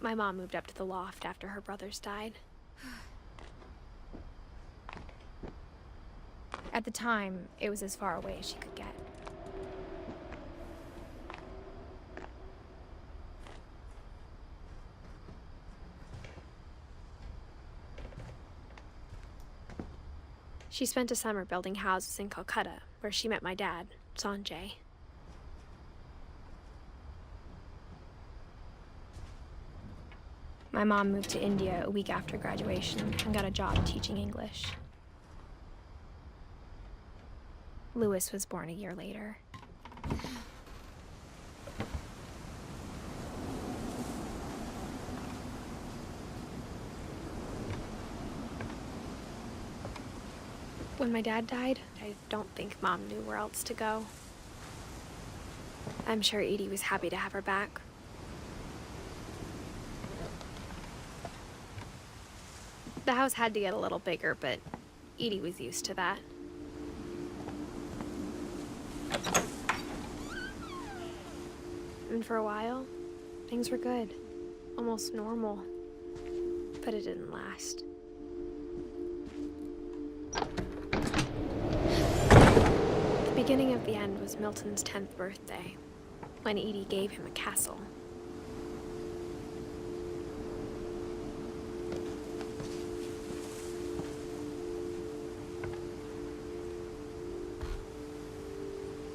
My mom moved up to the loft after her brothers died. At the time, it was as far away as she could get. She spent a summer building houses in Calcutta, where she met my dad, Sanjay. My mom moved to India a week after graduation and got a job teaching English. Louis was born a year later. When my dad died, I don't think Mom knew where else to go. I'm sure Edie was happy to have her back. The house had to get a little bigger, but Edie was used to that. And for a while, things were good, almost normal, but it didn't last. The beginning of the end was Milton's 10th birthday, when Edie gave him a castle.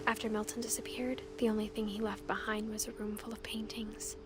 After Milton disappeared, the only thing he left behind was a room full of paintings.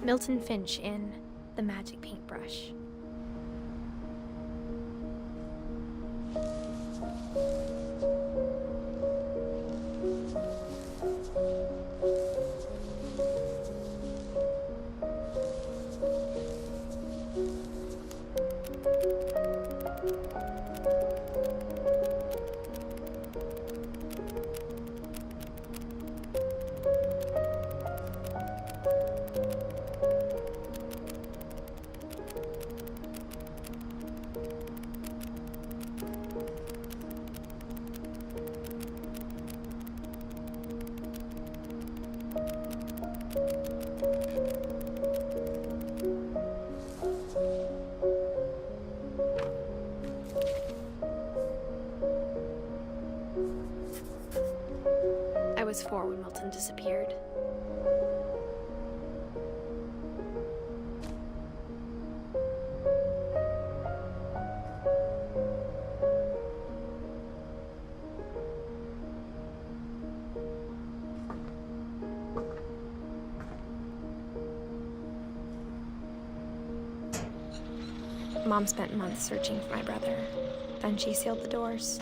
Milton Finch in The Magic Paintbrush. I was 4 when Milton disappeared. Mom spent months searching for my brother. Then she sealed the doors.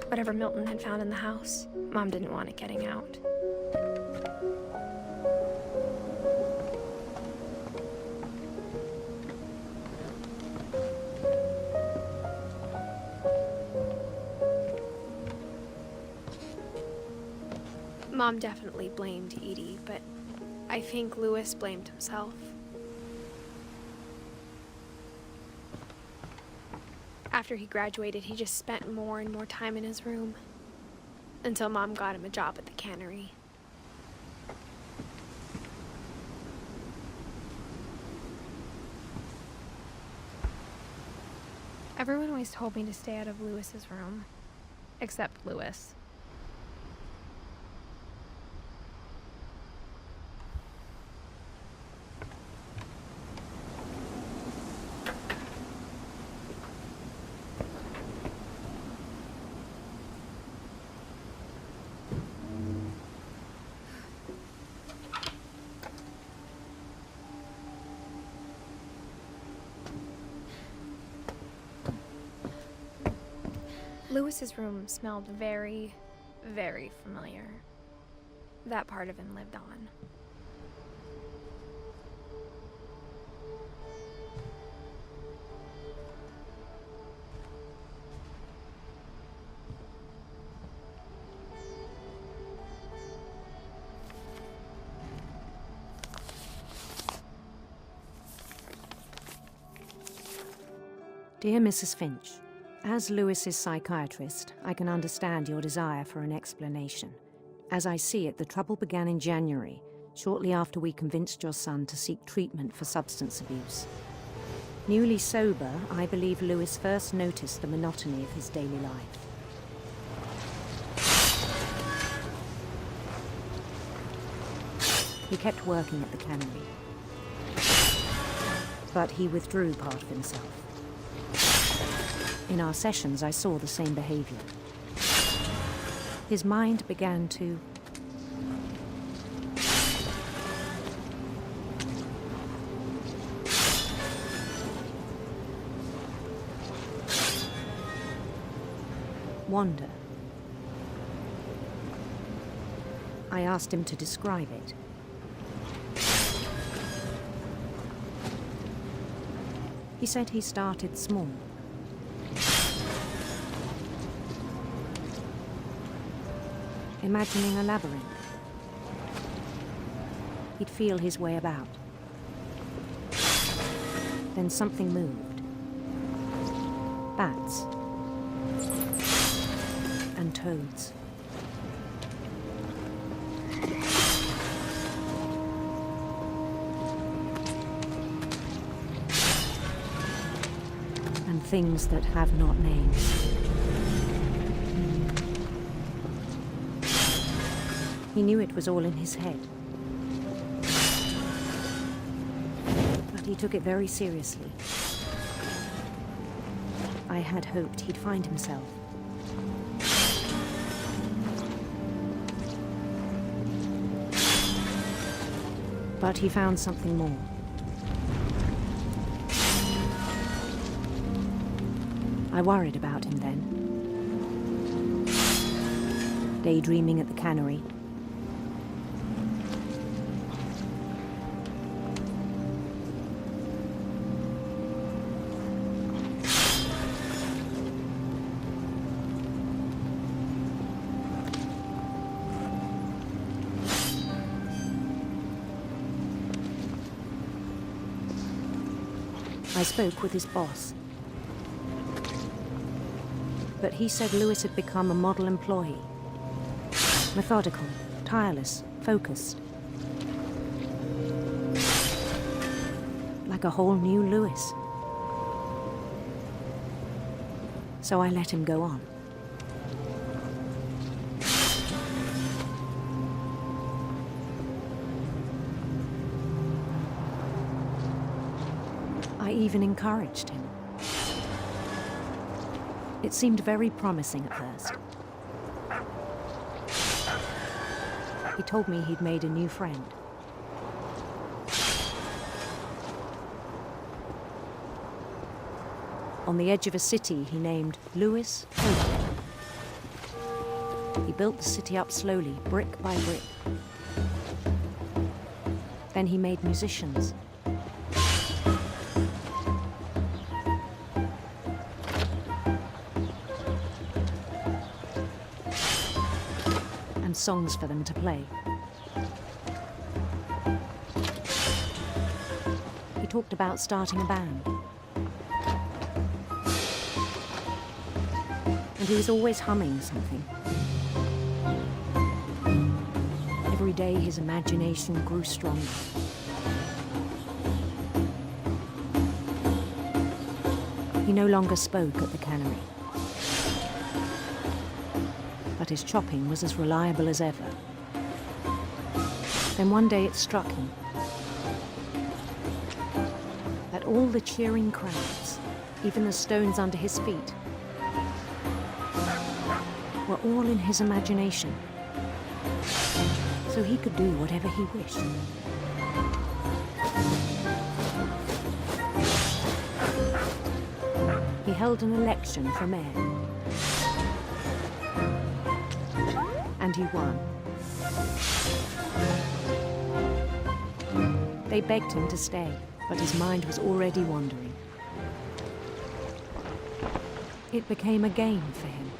Whatever Milton had found in the house, Mom didn't want it getting out. Mom definitely blamed Edie, but I think Louis blamed himself. After he graduated, he just spent more and more time in his room, until Mom got him a job at the cannery. Everyone always told me to stay out of Louis's room, except Louis. Lewis's room smelled very, very familiar. That part of him lived on. Dear Mrs. Finch, as Lewis's psychiatrist, I can understand your desire for an explanation. As I see it, the trouble began in January, shortly after we convinced your son to seek treatment for substance abuse. Newly sober, I believe Lewis first noticed the monotony of his daily life. He kept working at the cannery, but he withdrew part of himself. In our sessions, I saw the same behavior. His mind began to wander. I asked him to describe it. He said he started small. Imagining a labyrinth. He'd feel his way about. Then something moved. Bats. And toads. And things that have not names. He knew it was all in his head. But he took it very seriously. I had hoped he'd find himself. But he found something more. I worried about him then. Daydreaming at the cannery. I spoke with his boss. But he said Lewis had become a model employee. Methodical, tireless, focused. Like a whole new Lewis. So I let him go on. I even encouraged him. It seemed very promising at first. He told me he'd made a new friend. On the edge of a city he named Lewis Hope. He built the city up slowly, brick by brick. Then he made musicians. Songs for them to play. He talked about starting a band. And he was always humming something. Every day his imagination grew stronger. He no longer spoke at the cannery. But his chopping was as reliable as ever. Then one day it struck him that all the cheering crowds, even the stones under his feet, were all in his imagination, so he could do whatever he wished. He held an election for mayor. and he won. They begged him to stay, but his mind was already wandering. It became a game for him.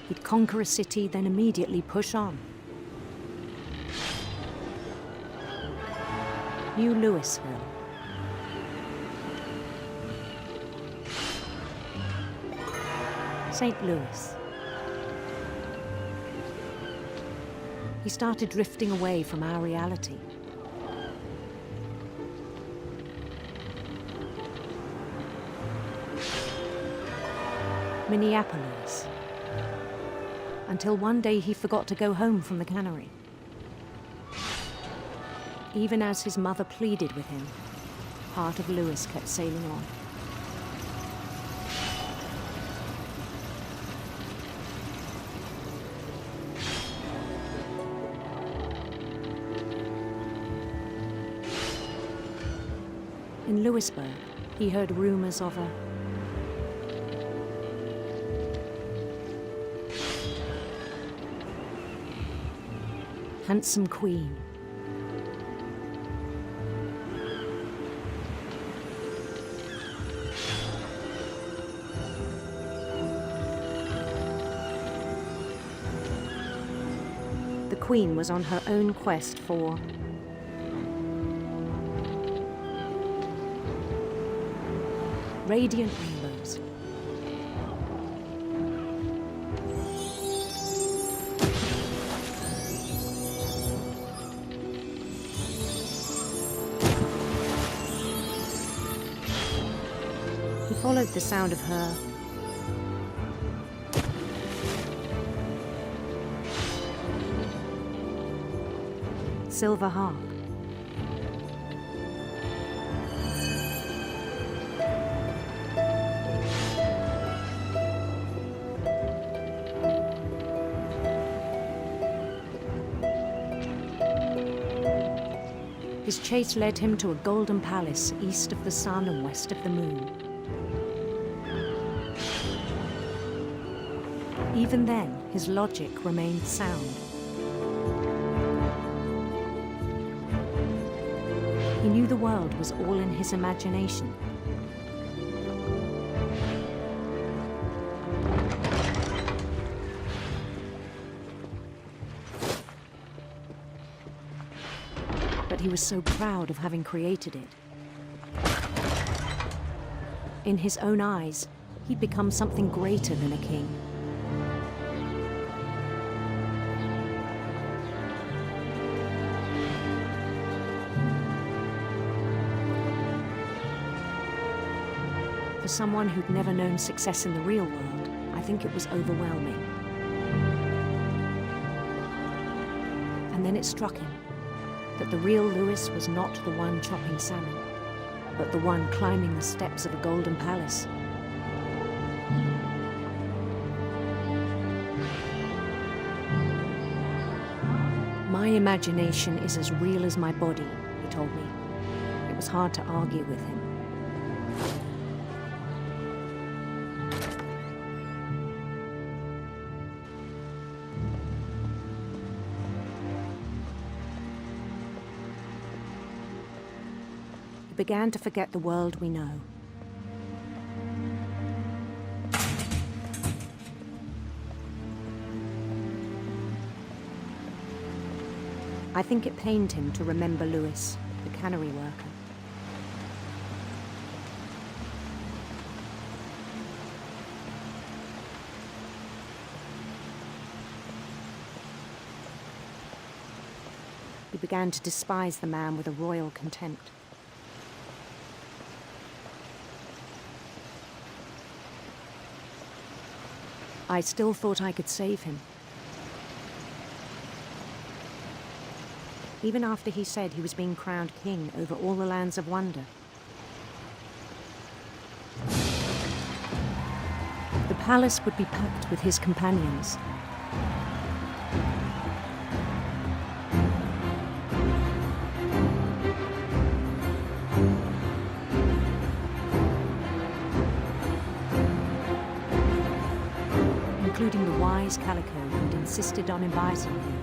He'd conquer a city, then immediately push on. New Louisville. St. Louis. He started drifting away from our reality. Minneapolis. Until one day he forgot to go home from the cannery. Even as his mother pleaded with him, part of Louis kept sailing on. In Louisburg, he heard rumors of a handsome queen. The queen was on her own quest for radiant rainbows. He followed the sound of her silver harp. His chase led him to a golden palace east of the sun and west of the moon. Even then, his logic remained sound. He knew the world was all in his imagination. But he was so proud of having created it. In his own eyes, he'd become something greater than a king. For someone who'd never known success in the real world, I think it was overwhelming. And then it struck him that the real Louis was not the one chopping salmon, but the one climbing the steps of a golden palace. My imagination is as real as my body, he told me. It was hard to argue with him. He began to forget the world we know. I think it pained him to remember Louis, the cannery worker. He began to despise the man with a royal contempt. I still thought I could save him. Even after he said he was being crowned king over all the lands of wonder. The palace would be packed with his companions. including the wise Calico who'd insisted on advising him.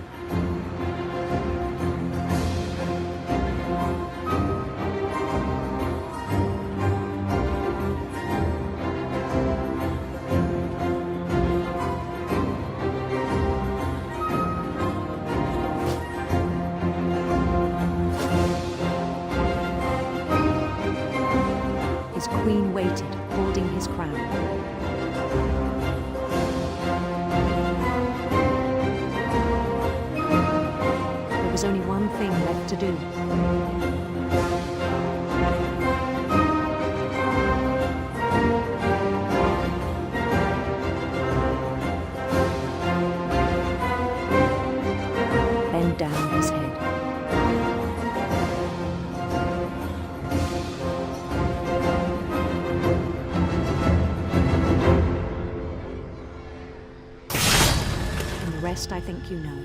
His queen waited, holding his crown. There was only one thing left to do. Bend down his head. And the rest I think you know.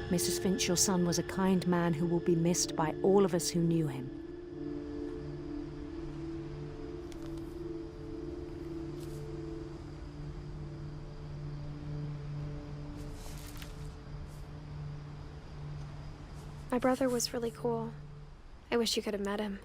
Mrs. Finch, your son was a kind man who will be missed by all of us who knew him. My brother was really cool. I wish you could have met him.